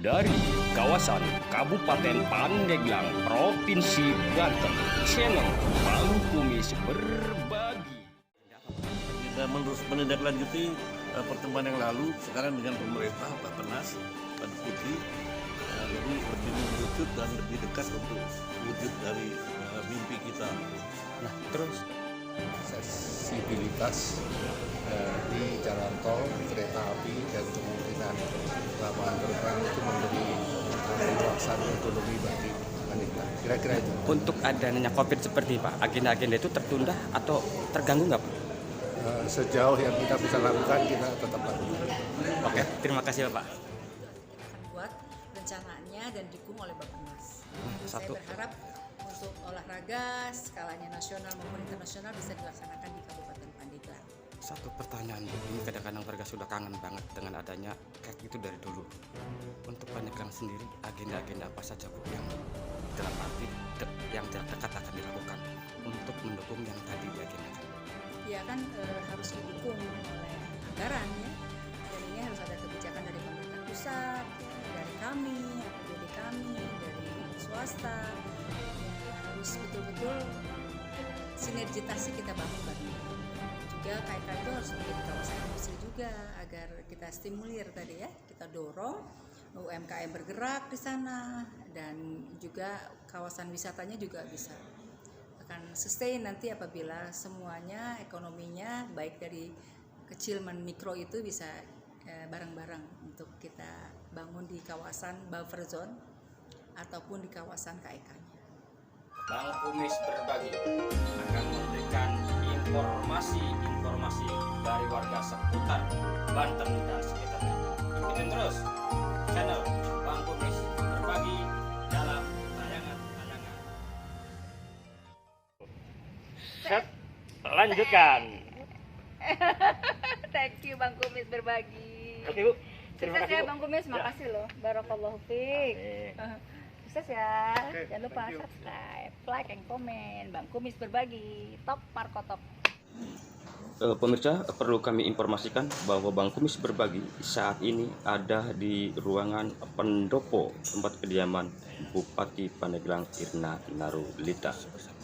Dari kawasan Kabupaten Pandeglang, Provinsi Banten, channel Bang Kumis berbagi. Kita menindaklanjuti pertemuan yang lalu sekarang dengan pemerintah Pak Penas, Pak Deputi, jadi lebih mengerucut dan lebih dekat untuk wujud dari mimpi kita. Nah, terus aksesibilitas di jalan tol, kereta api, dan kemungkinan lapangan terbang itu memberi luasan ekonomi bagi Pandeglang. Kira-kira itu. Untuk adanya COVID seperti Pak, agenda-agenda itu tertunda atau terganggu nggak Pak? Sejauh yang kita bisa lakukan, kita tetap lakukan. Oke, terima kasih Bapak. Akan buat rencananya dan didukung oleh Bappenas. Satu. Saya berharap untuk olahraga skalanya nasional maupun internasional bisa dilaksanakan di Kabupaten Pandeglang. Satu pertanyaan Bu, ini kadang-kadang warga sudah kangen banget dengan adanya kayak itu dari dulu. Untuk Pandeglang sendiri, agenda-agenda apa saja Bu yang dalam arti yang dekat akan dilakukan untuk mendukung yang tadi diagendakan? Ya kan harus didukung oleh anggaran ya. Dan ini harus ada kebijakan dari pemerintah pusat, ya, dari kami, APBD kami, dari swasta. Ya, harus betul-betul sinergitasnya kita bangun bareng. Juga KK itu harus menjadi kawasan industri juga agar kita stimulir tadi ya, kita dorong UMKM bergerak di sana dan juga kawasan wisatanya juga bisa akan sustain nanti apabila semuanya ekonominya baik dari kecil men mikro itu bisa bareng-bareng untuk kita bangun di kawasan buffer zone ataupun di kawasan KEK-nya. Bang Kumis berbagi akan memberikan informasi dari warga seputar Banten dan sekitarnya. Ikutin terus channel Bang Kumis berbagi dalam tayangan-tayangan. Set, lanjutkan. Thank you Bang Kumis berbagi. Oke Bu, terima Sukses kasih ya Bu. Bang Kumis, makasih loh. Barakallahu fiik. Sukses ya. Jangan lupa subscribe, like, and comment. Bang Kumis berbagi. Top Marco Top. Pemirsa, perlu kami informasikan bahwa Bang Kumis berbagi saat ini ada di ruangan pendopo tempat kediaman Bupati Pandeglang Irna Narulita,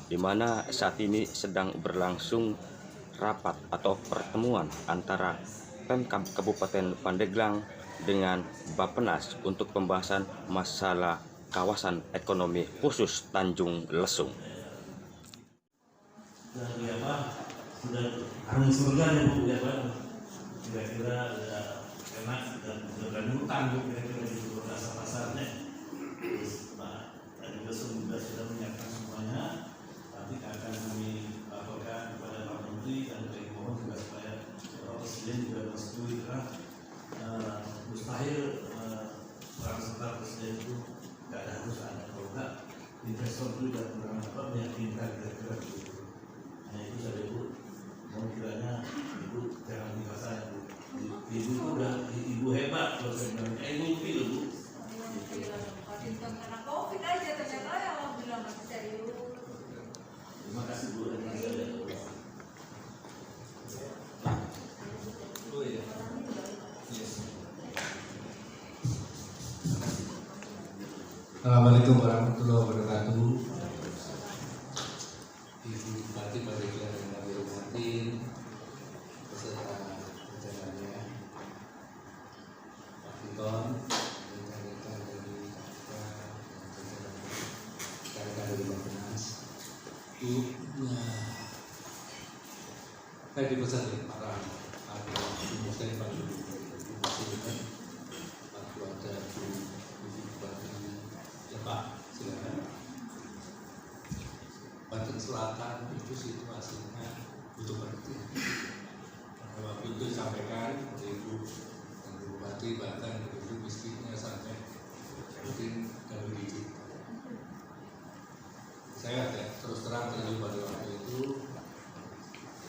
di mana saat ini sedang berlangsung rapat atau pertemuan antara Pemkab Kabupaten Pandeglang dengan Bappenas untuk pembahasan masalah kawasan ekonomi khusus Tanjung Lesung. Dari sudah angin surga ya Bu ya Pak, kira-kira enak dan sudah ngutang Bu kira-kira di pasar-pasarnya. Terus Pak tadi juga sudah menyiapkan semuanya, nanti akan kami laporkan kepada Pak Menteri dan kami mohon juga supaya Bapak Presiden juga merestui karena mustahil orang serta Presiden itu nggak ada harus ada, kalau nggak investor itu juga kurang meyakinkan kira-kira begitu. Nah itu saja Bu. Mohon kiranya Ibu jangan dikasih Bu. Ibu itu udah ibu hebat kalau saya bilang MVP loh Bu. Karena COVID aja ternyata ya Allah bilang masih serius. Terima kasih Bu. Assalamualaikum warahmatullahi wabarakatuh. Ibu Bupati Pandeglang yang kami hormati, beserta rencananya Pak Titon, rekan-rekan dari rekan-rekan dari Bappenas. Bu, saya dipesan oleh para Ibu saya Pak Ibu Pak Keluarga Bu Bupati. Ya Pak, silakan. Banten Selatan itu situasinya butuh pengertian. Waktu itu disampaikan oleh Ibu dan Bupati bahkan itu miskinnya sampai mungkin dari digit. Saya ada terus terang terjun pada waktu itu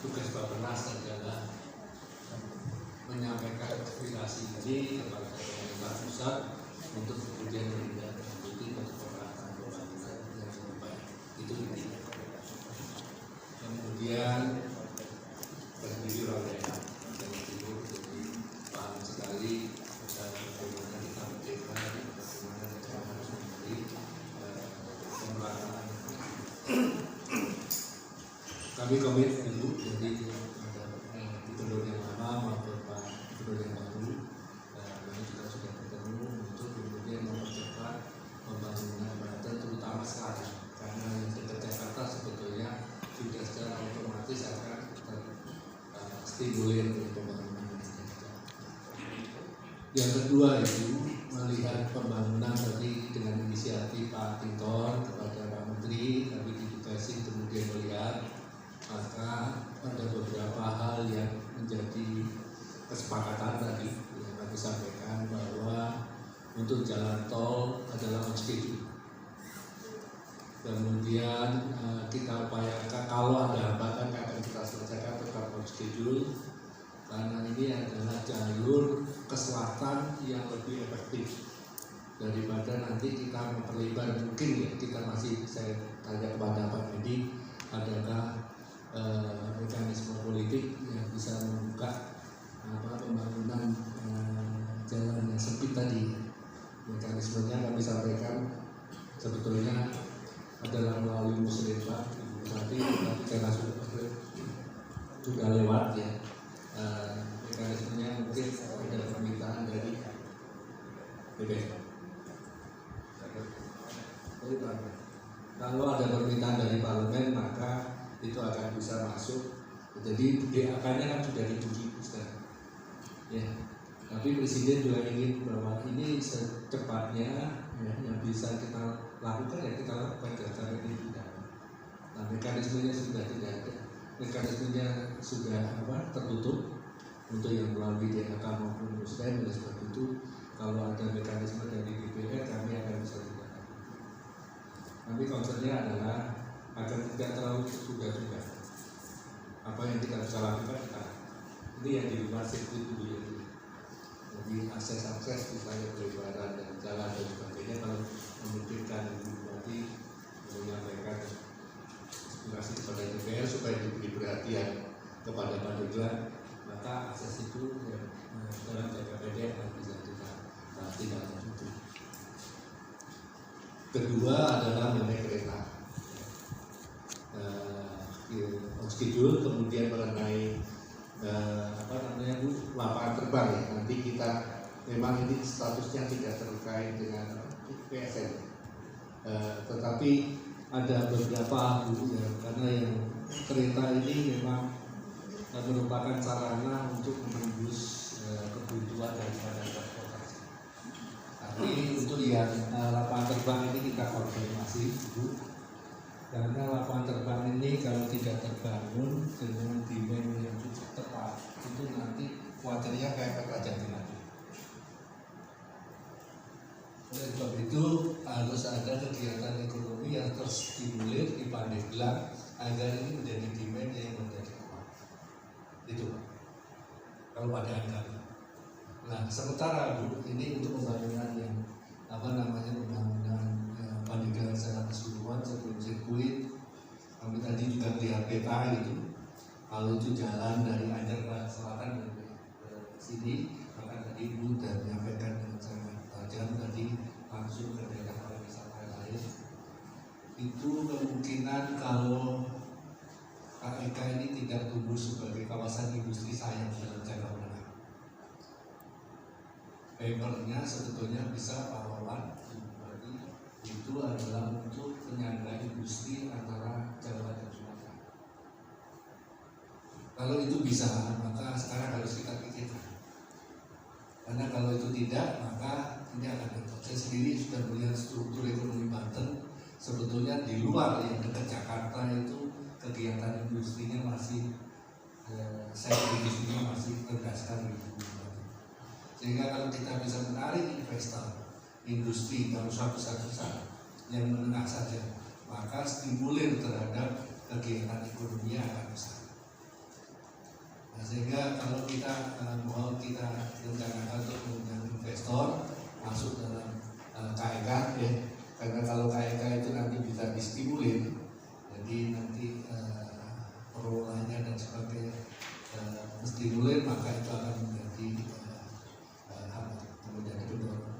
tugas Bappenas adalah menyampaikan aspirasi ini kepada pemerintah pusat untuk kemudian menindaklanjuti untuk pemerataan pembangunan yang lebih baik. Itu intinya. Kemudian berdiri orang daerah dan timur jadi paham sekali bagaimana kita merdeka kami komit dulu, jadi ada gubernur yang lama maupun Pak Gubernur yang baru, kami juga sudah bertemu untuk kemudian mempercepat pembangunan Banten terutama sekarang, karena yang dekat Jakarta sebetulnya sudah secara otomatis akan terstimulir oleh pembangunan yang ada. Yang kedua itu melihat pembangunan tadi dengan inisiatif Pak Tintor kepada Pak Menteri, kami ditugasi kemudian melihat, maka ada beberapa hal yang menjadi kesepakatan tadi yang kami sampaikan, bahwa untuk jalan tol adalah on schedule. Kemudian kita upayakan kalau ada hambatan akan kita selesaikan tetap on schedule, karena ini adalah jalur ke selatan yang lebih efektif daripada nanti kita memperlebar. Mungkin ya kita masih, saya tanya kepada Pak Edi, adakah mekanisme politik yang bisa membuka pembangunan jalan yang sempit tadi. Mekanismenya kami sampaikan sebetulnya adalah melalui musrembang, tapi karena sudah lewat ya, mekanismenya mungkin ada permintaan dari BPN. Kalau ada permintaan dari parlemen maka itu akan bisa masuk. Jadi DAK-nya kan sudah diuji sekarang. Ya. Tapi Presiden juga ingin bahwa ini secepatnya ya, yang bisa kita lakukan ya kita lakukan sampai ini tidak. Nah, mekanismenya sudah tidak ada. Mekanismenya sudah tertutup untuk yang melalui DAK maupun Muslim. Oleh sebab itu kalau ada mekanisme dari DPR kami akan bisa tidak. Kami concernnya adalah agar tidak terlalu juga. Apa yang kita bisa lakukan kita. Ini yang di luar sirkuit dulu ya. Jadi akses misalnya pelebaran dan jalan dan sebagainya, kalau memungkinkan Bupati menyampaikan aspirasi kepada DPR supaya diberi perhatian kepada Pandeglang, maka akses itu ya, dalam jangka pendek akan bisa kita tidak lanjuti. Kedua adalah mengenai kereta on schedule, kemudian mengenai lapangan terbang ya. Nanti kita memang ini statusnya tidak terkait dengan PSN, tetapi ada beberapa ya, karena yang kereta ini memang merupakan sarana untuk menembus kebutuhan daripada transportasi. Tapi untuk yang lapangan terbang ini kita konfirmasi dulu, karena lapangan terbang ini kalau tidak terbangun dengan demand yang cukup tepat, itu nanti khawatirnya kayak kerajaan lagi. Oleh sebab itu harus ada kegiatan ekonomi yang terstimulir di Pandeglang agar ini menjadi demand yang menjadi kuat. Itu Pak, kalau pada kami. Nah sementara Bu, ini untuk pembangunan yang pembangunan Pandeglang secara keseluruhan sebelum sirkuit, kami tadi juga lihat peta gitu. Kalau itu jalan dari Anyer ke selatan ke sini, maka tadi Bu sudah menyampaikan dengan sangat tajam tadi langsung ke daerah pariwisata lain. Itu kemungkinan kalau KEK ini tidak tumbuh sebagai kawasan industri sayang dalam jangka menengah. Papernya sebetulnya bisa pahlawan, itu adalah untuk penyangga industri antara Jawa dan Sumatera. Kalau itu bisa, maka sekarang harus kita pikirkan. Karena kalau itu tidak, maka ini akan repot. Saya sendiri sudah melihat struktur ekonomi Banten, sebetulnya di luar yang dekat Jakarta itu kegiatan industrinya masih sektor industrinya masih rendah sekali. Sehingga kalau kita bisa menarik investor industri yang usaha besar-besar yang menengah saja, maka stimulir terhadap kegiatan ekonomi akan besar. Nah, sehingga kalau kita mau kita rencanakan untuk mengundang investor masuk dalam KEK ya, karena kalau KEK itu nanti bisa distimulir, jadi nanti perolahnya dan sebagainya stimulir, maka itu akan menjadi menjadi pendorong.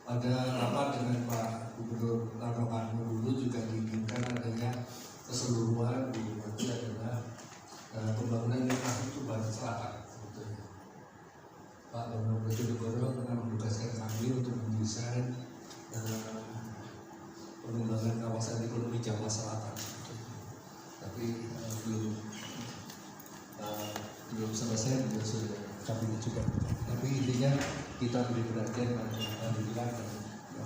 Pada rapat dengan Pak Gubernur Rano Karno dulu juga diinginkan adanya keseluruhan itu adalah pembangunan infrastruktur Barat Selatan. Sebetulnya Pak Bambang Brojonegoro pernah menugaskan kami untuk mendesain pengembangan kawasan ekonomi Jawa Selatan, tapi belum selesai, juga sudah kabinet juga. Tapi intinya kita beri perhatian pada bilang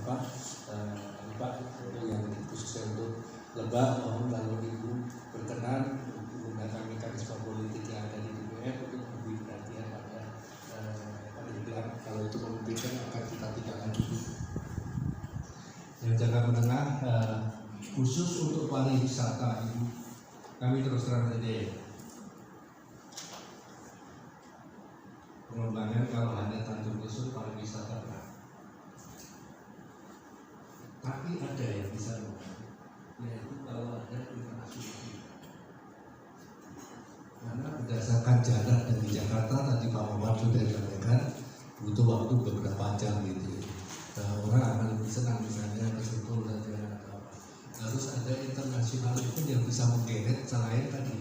Pak yang khususnya untuk Lebak, mohon kalau Ibu berkenan menggunakan mekanisme politik yang ada di DPR untuk memberi perhatian pada bilang kalau itu memungkinkan akan kita tidak lanjuti. Yang jangka menengah khusus untuk pariwisata Ibu, kami terus terang saja ya. Pengembangan kalau hanya Tanjung Lesung pariwisata berat. Tapi ada yang bisa yaitu kalau ada infrastruktur. Karena berdasarkan jarak dari Jakarta tadi Pak Muhammad sudah sampaikan butuh waktu beberapa jam gitu. Orang akan lebih senang misalnya ke Sentul saja atau apa. Harus ada internasional pun yang bisa menggeret selain tadi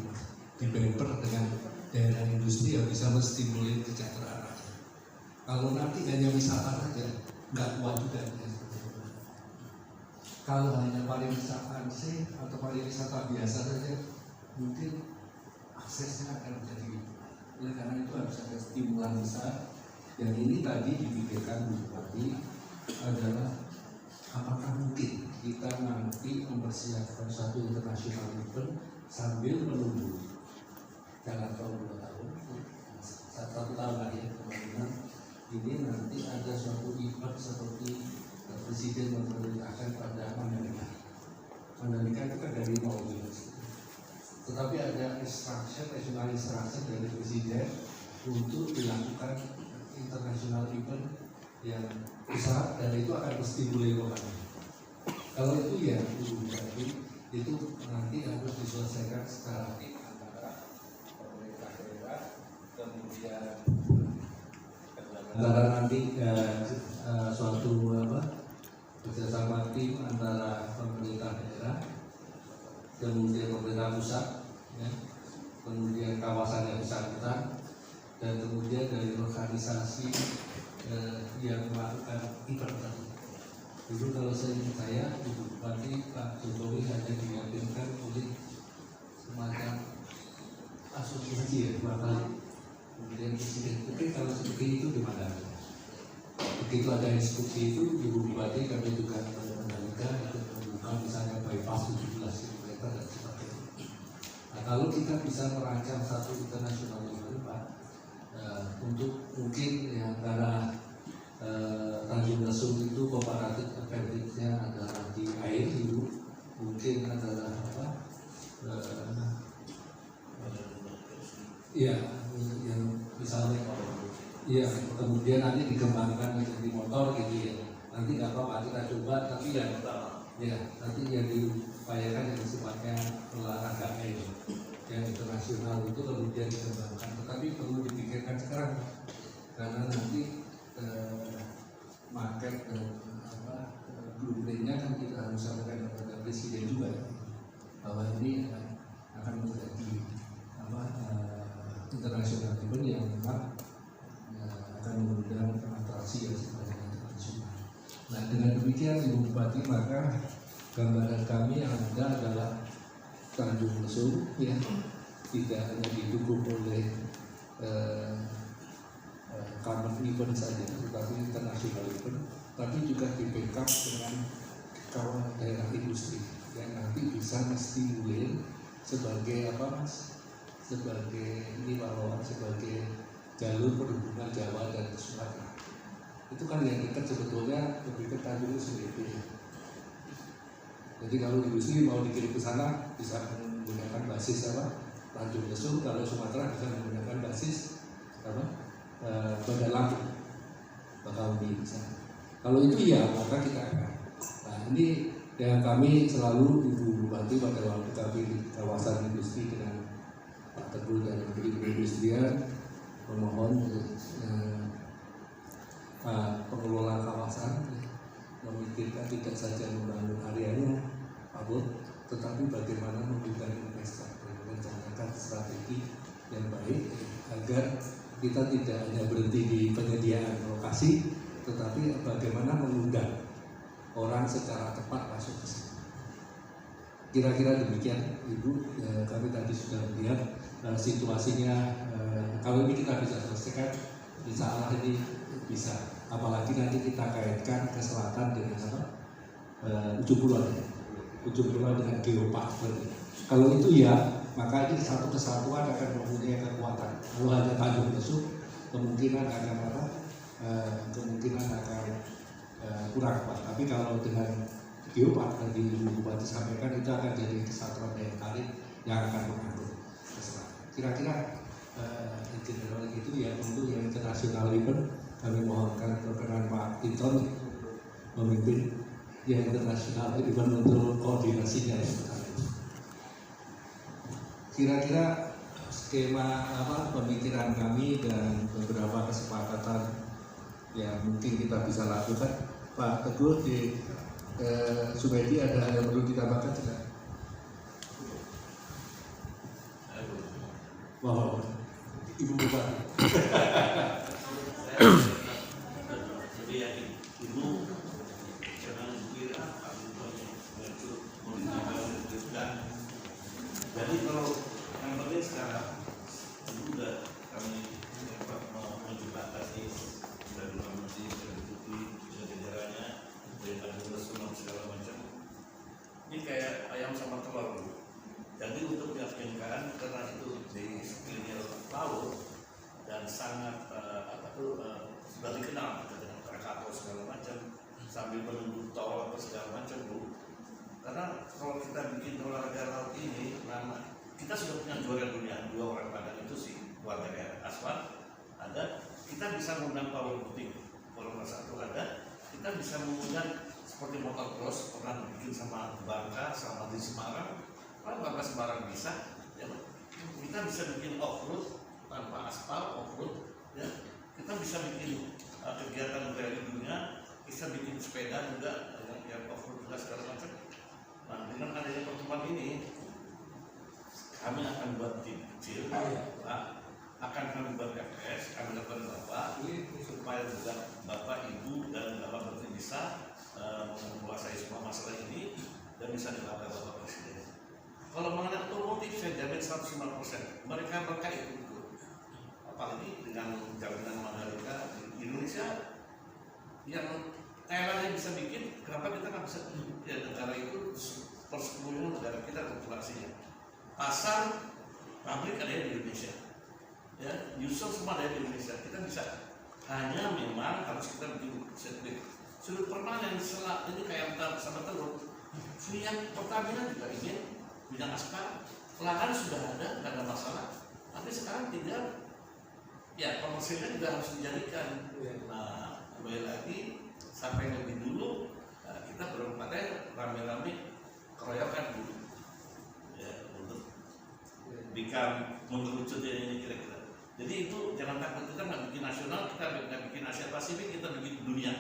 di bumper dengan daerah industri yang bisa menstimulir kesejahteraan rakyat. Kalau nanti hanya wisata saja, nggak kuat juga. Kalau hanya pariwisata ansih atau pariwisata biasa saja, mungkin aksesnya akan menjadi. Oleh karena itu harus ada stimulan besar. Yang ini tadi dipikirkan Bupati adalah apakah mungkin kita nanti mempersiapkan satu international event sambil menunggu jangan tahun 2 tahun, 1 tahun lagi kemungkinan ini nanti ada suatu event seperti Presiden memerintahkan pada Mandalika. Mandalika itu kan dari mobil, tetapi ada instruction, national instruction dari Presiden untuk dilakukan international event yang besar dan itu akan menstimulir lokal. Kalau itu ya itu nanti harus diselesaikan secara tim antara pemerintah daerah, kemudian antara nanti suatu kerjasama tim antara pemerintah daerah, kemudian pemerintah pusat, ya, kemudian kawasan yang bersangkutan, dan kemudian dari organisasi yang melakukan event tadi. Dulu kalau saya Ibu Bupati Pak Jokowi hanya diyakinkan oleh semacam asosiasi ya 2 kali. Kemudian Presiden, oke kalau seperti itu gimana? Begitu ada instruksi itu, Ibu Bupati kami juga mengendalikan untuk membuka misalnya bypass 17 km dan sebagainya. Nah, kalau kita bisa merancang satu internasional event Pak, untuk mungkin yang antara Tanjung Lesung itu komparatif advantage-nya adalah di air itu mungkin adalah apa? Ya, yang misalnya ya kemudian nanti dikembangkan menjadi motor gitu ya. Nanti nggak apa-apa kita coba, tapi ya nanti yang diupayakan yang sifatnya olahraga air yang internasional itu kemudian dikembangkan. Tetapi perlu dipikirkan sekarang karena nanti market blueprint-nya kan kita harus sampaikan kepada Presiden juga ya, bahwa ini akan menjadi internasional event yang memang akan mengundang atraksi yang sifatnya internasional. Nah dengan demikian Ibu Bupati maka gambaran kami yang ada adalah Tanjung Lesung ya tidak hanya didukung oleh common event saja, tetapi international event, tapi juga di backup dengan kawasan daerah industri yang nanti bisa menstimulir sebagai apa Mas? Sebagai ini bahwa sebagai jalur perhubungan Jawa dan Sumatera. Itu kan yang dekat sebetulnya lebih ke Tanjung Lesung itu. Jadi kalau industri mau dikirim ke sana bisa menggunakan basis apa? Tanjung Lesung, kalau Sumatera bisa menggunakan basis apa? Bandar Lampung, Bakauni misalnya. Kalau itu ya maka kita akan. Nah ini yang kami selalu Ibu Bupati pada waktu kami di kawasan industri dengan Pak Teguh dan Menteri Perindustrian memohon pengelola kawasan memikirkan tidak saja membangun areanya, Pak Bud, tetapi bagaimana memberikan investor. merencanakan strategi yang baik agar kita tidak hanya berhenti di penyediaan lokasi, tetapi bagaimana mengundang orang secara tepat masuk ke sini. Kira-kira demikian, Ibu. Kami tadi sudah melihat situasinya. Kalau ini kita bisa selesaikan, insya Allah ini bisa. Apalagi nanti kita kaitkan ke selatan dengan apa? Ujung Kulon dengan Geopark. Kalau itu ya, maka ini satu kesatuan akan mempunyai kekuatan. Kalau hanya Tanjung Lesung, kemungkinan akan apa? Kemungkinan akan kurang kuat. Tapi kalau dengan Geopark tadi Ibu Bupati sampaikan, itu akan jadi kesatuan daya tarik yang akan mengangkut ke selatan. Kira-kira general itu ya, untuk yang internasional event kami mohonkan perkenan Pak Tinton memimpin yang internasional event untuk koordinasinya ya. Kira-kira skema pemikiran kami dan beberapa kesepakatan yang mungkin kita bisa lakukan. Pak Teguh di Sumedi ada yang perlu ditambahkan tidak? Wow, Ibu Bupati. Jadi ya Ibu jangan kira jadi kalau yang penting sekarang juga kami menjembatani dari luar negeri, dari Turki, dari negaranya, dari Tanjung Lesung segala macam. Ini kayak ayam sama telur. Jadi untuk meyakinkan karena itu di sekelilingnya laut dan sangat sudah dikenal dengan Krakatau segala macam sambil menunggu tol atau segala macam Bu. Karena kalau kita bikin olahraga laut ini, nama kita sudah punya juara dunia 2 orang Padang itu sih warga daerah Aswan ada, kita bisa mengundang powerboating kalau satu ada, kita bisa mengundang seperti motocross pernah bikin sama Bangka sama di Semarang, kalau Bangka Semarang bisa, ya, kita bisa bikin off-road tanpa aspal off-road, ya, kita bisa bikin kegiatan rally dunia, bisa bikin sepeda juga yang off-road juga segala macam. Nah, dengan adanya pertemuan ini, kami akan buat tim kecil, akan kami buat FPS, kami lakukan Bapak, supaya juga Bapak, Ibu, dan Bapak Menteri bisa menguasai semua masalah ini dan bisa dilakukan Bapak Presiden. Kalau mengenai otomotif, saya jamin 105%, mereka ikut. Apalagi dengan jaminan Mandalika di Indonesia yang Thailand yang bisa bikin, kenapa kita nggak bisa? Ya negara itu per 10 negara kita populasinya. Pasar pabrik ada di Indonesia, ya, user semua ada di Indonesia. Kita bisa, hanya memang harus kita bikin sirkuit sudut permanen. Setelah ini kayak sama telur, yang Pertamina juga ingin bidang aspal, lahan sudah ada, nggak ada masalah. Tapi sekarang tinggal, ya komersilnya juga harus dijadikan. Nah, kembali lagi sampai lebih dulu kita berempatnya rame-rame keroyokan dulu. Bikin mengerucut ini kira-kira. Jadi itu jangan takut, kita nggak bikin nasional, kita nggak bikin Asia Pasifik, kita bikin dunia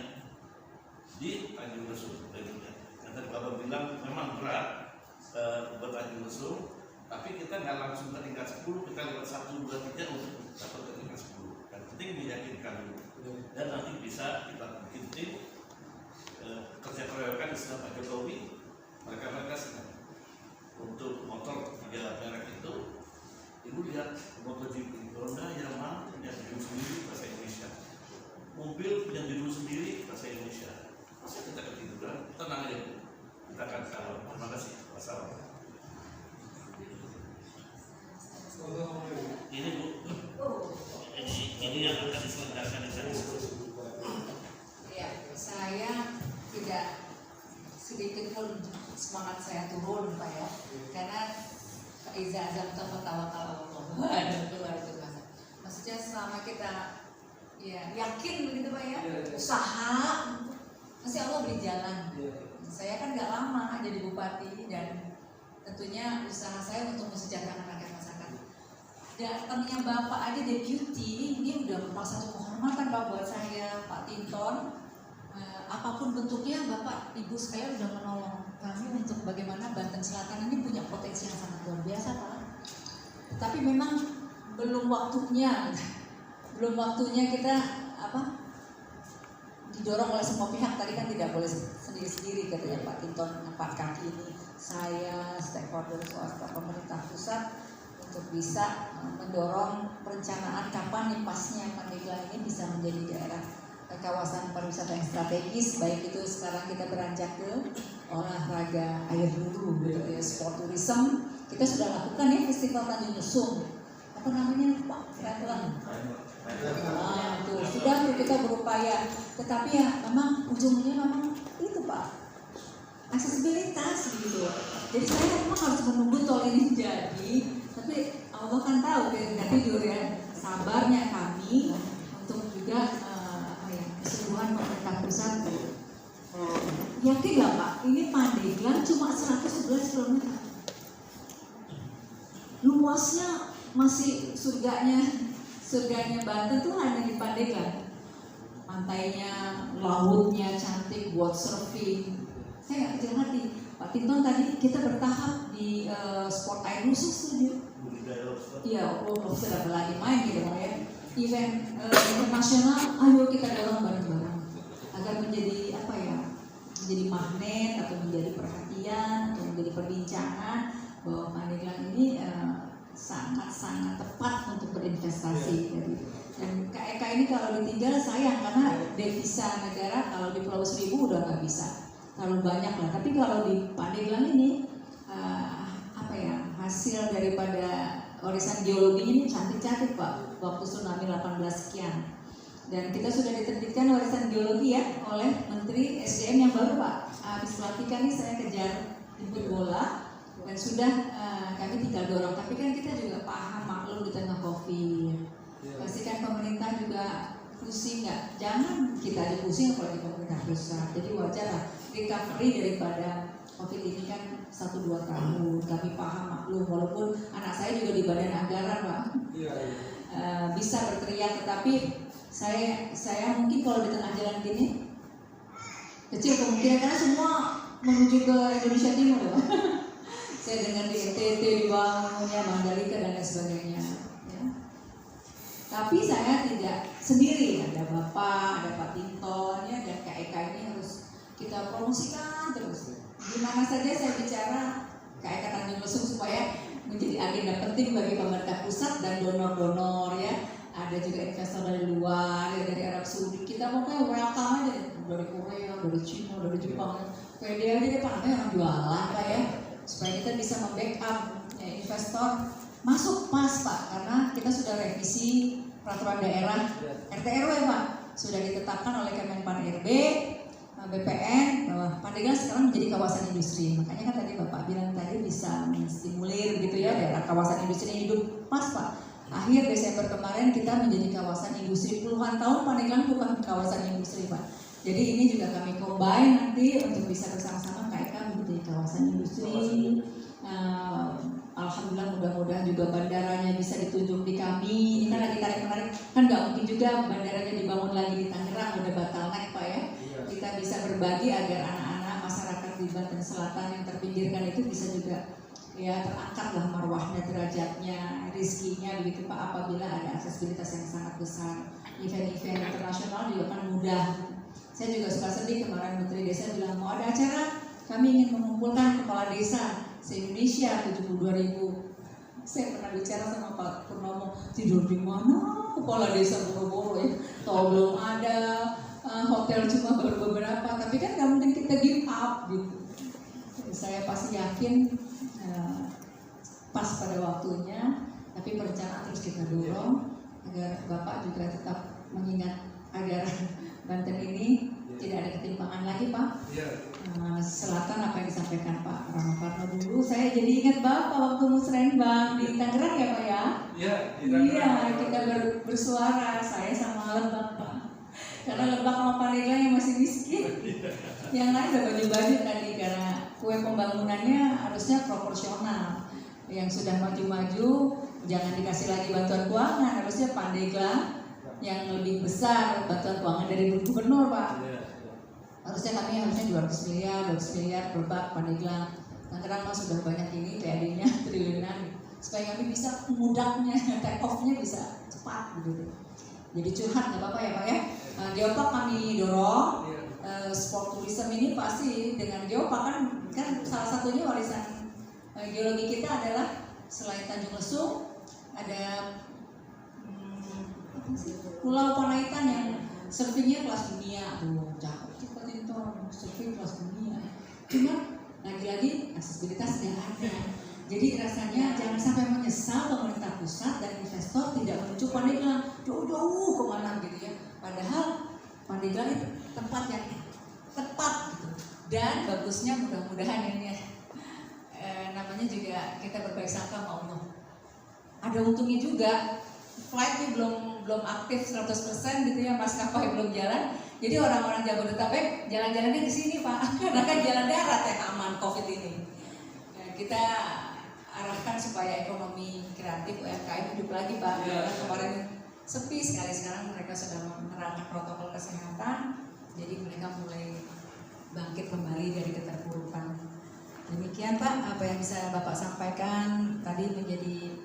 di Tanjung Lesung. Yang tadi Bapak bilang memang berat buat Tanjung Lesung, tapi kita nggak langsung ke tingkat 10, kita lewat 1, 2, 3 untuk dapat ke tingkat 10. Yang penting meyakinkan dulu, dan nanti bisa kita bikin tim kerja keroyokan istilah Pak Jokowi, mereka senang. Untuk motor 3 merek itu, Ibu lihat MotoGP, Honda yang mampu punya judul sendiri bahasa Indonesia, mobil punya judul sendiri bahasa Indonesia. Masa kita ketiduran? Tenang aja Bu, kita akan kawal. Terima kasih. Wassalamualaikum. Ini Bu, ini yang akan diselenggarakan di sana. Ya, saya tidak sedikit pun semangat saya turun Pak ya, karena Iza azam tawa-tawa keluar itu bahasa. Maksudnya selama kita ya yakin begitu Pak ya, usaha, pasti Allah beri jalan. Saya kan nggak lama jadi bupati dan tentunya usaha saya untuk mensejahterakan rakyat masyarakat. Datangnya Bapak aja deputy, ini udah merupakan satu kehormatan Pak buat saya, Pak Tinton. Apapun bentuknya Bapak Ibu sekalian udah menolong kami untuk bagaimana Banten Selatan ini punya potensi yang sangat luar biasa Pak. Tapi memang belum waktunya kita didorong oleh semua pihak. Tadi kan tidak boleh sendiri-sendiri katanya Pak Tinton, 4 kaki ini, saya, stakeholder swasta, pemerintah pusat, untuk bisa mendorong perencanaan kapan nih pasnya Pandeglang ini bisa menjadi daerah kawasan pariwisata yang strategis, baik itu sekarang kita beranjak ke olahraga air dulu gitu ya, sport tourism. Kita sudah lakukan ya festival Tanjung Lesung, apa namanya Pak? Tuh, sudah tuh kita berupaya, tetapi ya memang ujungnya memang itu Pak, aksesibilitas gitu. Jadi saya memang harus menunggu tol ini jadi, tapi Allah kan tahu nanti durian sabarnya kami untuk juga keseluruhan pemerintah pusat. Yakin nggak Pak, ini Pandeglang cuma 111 km, luasnya masih surganya Banten tuh hanya di Pandeglang. Pantainya, lautnya cantik buat surfing. Saya nggak kecil hati. Pak Tinton tadi kita bertahap di sport air khusus tuh. Iya, sudah lagi main gitu ya. Event internasional, ayo kita dorong bareng-bareng agar menjadi menjadi magnet atau menjadi perhatian atau menjadi perbincangan bahwa Pandeglang ini sangat-sangat tepat untuk berinvestasi. Dan KEK ini kalau ditinggal sayang, karena devisa negara kalau di Pulau Seribu udah nggak bisa terlalu banyak lah. Tapi kalau di Pandeglang ini hasil daripada warisan geologinya ini cantik-cantik Pak. Waktu tsunami 18 sekian. Dan kita sudah diterbitkan warisan geologi ya oleh Menteri SDM yang baru Pak. Habis pelantikan ini saya kejar jemput bola. Dan sudah kami tinggal dorong, tapi kan kita juga paham maklum di tengah COVID. Pastikan pemerintah juga pusing nggak? Jangan kita dipusing apalagi pemerintah pusat. Jadi wajar lah recovery daripada COVID ini kan 1-2 tahun. Kami paham maklum, walaupun anak saya juga di badan anggaran Pak. Bisa berteriak, tetapi saya mungkin kalau di tengah jalan gini kecil kemungkinan karena semua menuju ke Indonesia Timur ya. Saya dengar di NTT dibangunnya Mandalika dan lain sebagainya ya. Tapi saya tidak sendiri, ada Bapak, ada Pak Tinton ya, dan KEK ini harus kita promosikan terus. Dimana saja saya bicara KEK Tanjung Lesung supaya menjadi agenda penting bagi pemerintah pusat dan donor-donor ya. Ada juga investor dari luar ya, dari Arab Saudi. Kita pokoknya welcome aja dari Korea, dari Cina, dari Jepang. Pede aja deh Pak, namanya orang jualan Pak ya. Supaya kita bisa membackup investor masuk pas Pak, karena kita sudah revisi peraturan daerah RT RW Pak, sudah ditetapkan oleh Kemenpan RB, BPN bahwa Pandeglang sekarang menjadi kawasan industri. Makanya kan tadi Bapak bilang tadi bisa menstimulir gitu ya daerah kawasan industri hidup pas Pak. Akhir Desember kemarin kita menjadi kawasan industri, puluhan tahun Pandeglang bukan kawasan industri Pak. Jadi ini juga kami combine nanti untuk bisa bersama-sama KEK menjadi kawasan industri. Alhamdulillah mudah-mudahan juga bandaranya bisa ditunjuk di kami. Ini kan lagi tarik-menarik, kan nggak mungkin juga bandaranya dibangun lagi di Tangerang, udah bottleneck Pak ya. Kita bisa berbagi agar anak-anak masyarakat di Banten Selatan yang terpinggirkan itu bisa juga ya terangkatlah marwahnya, derajatnya, rizkinya begitu Pak, apabila ada aksesibilitas yang sangat besar. Event-event internasional juga kan mudah. Saya juga suka sedih kemarin Menteri Desa bilang mau ada acara, kami ingin mengumpulkan kepala desa se-Indonesia 72.000. Saya pernah bicara sama Pak Purnomo, tidur di mana kepala desa boro-boro ya, toh belum ada hotel cuma beberapa, tapi kan nggak mungkin kita give up gitu. Saya pasti yakin pas pada waktunya, tapi perencanaan terus kita dorong agar Bapak juga tetap mengingat agar Banten ini tidak ada ketimpangan lagi Pak. Selatan apa yang disampaikan Pak Rano Karno dulu, saya jadi ingat Bapak waktu musrenbang di Tangerang ya Pak ya. Iya, kita bersuara saya sama Lebak Pak. Karena Lebak sama Pandeglang yang masih miskin. Yang lain udah baju-baju tadi karena kue pembangunannya harusnya proporsional. Yang sudah maju-maju jangan dikasih lagi bantuan keuangan, harusnya Pandeglang yang lebih besar bantuan keuangan dari gubernur Pak. Harusnya 200 miliar Lebak, Pandeglang. Tangerang mah sudah banyak ini PAD-nya triliunan. supaya kami bisa mudahnya take off-nya bisa cepat gitu. Jadi curhat nggak apa-apa ya Pak ya. Geopark kami dorong. Sport tourism ini pasti dengan geopark kan salah satunya warisan geologi kita adalah selain Tanjung Lesung ada Pulau Panaitan yang surfingnya kelas dunia. Cakep cepat itu surfing kelas dunia. Cuma lagi-lagi aksesibilitas tidak ada. Jadi rasanya jangan sampai menyesal pemerintah pusat dan investor tidak menuju Pandeglang jauh-jauh kemana gitu ya. Padahal Pandeglang itu tempat yang tepat gitu. Dan bagusnya mudah-mudahan ini namanya juga kita berbaik sangka sama Allah. Ada untungnya juga. Flightnya belum aktif 100% gitu ya, maskapai belum jalan. Jadi orang-orang Jabodetabek jalan-jalannya ke sini Pak, karena kan jalan darat yang aman COVID ini. Kita arahkan supaya ekonomi kreatif UMKM hidup lagi Pak. Karena kemarin sepi sekali, sekarang mereka sudah menerapkan protokol kesehatan, jadi mereka mulai bangkit kembali dari keterpurukan. Demikian Pak, apa yang bisa Bapak sampaikan tadi menjadi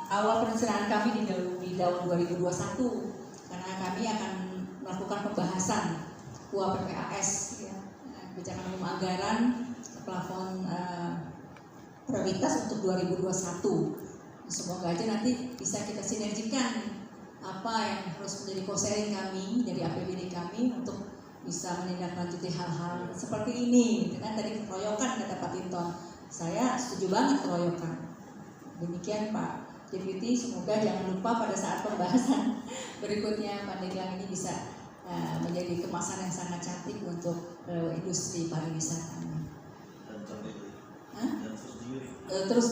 awal perencanaan kami di tahun 2021, karena kami akan melakukan pembahasan UAPPAS ya, kebijakan umum anggaran plafon prioritas untuk 2021. Semoga aja nanti bisa kita sinergikan apa yang harus menjadi co-sharing kami dari APBD kami untuk bisa menindaklanjuti hal-hal seperti ini. Dengan tadi keroyokan kata Pak Tinton, saya setuju banget keroyokan. Demikian Pak Deputi, semoga jangan lupa pada saat pembahasan berikutnya Pandeglang ini bisa menjadi kemasan yang sangat cantik untuk industri pariwisata. Dan terus terus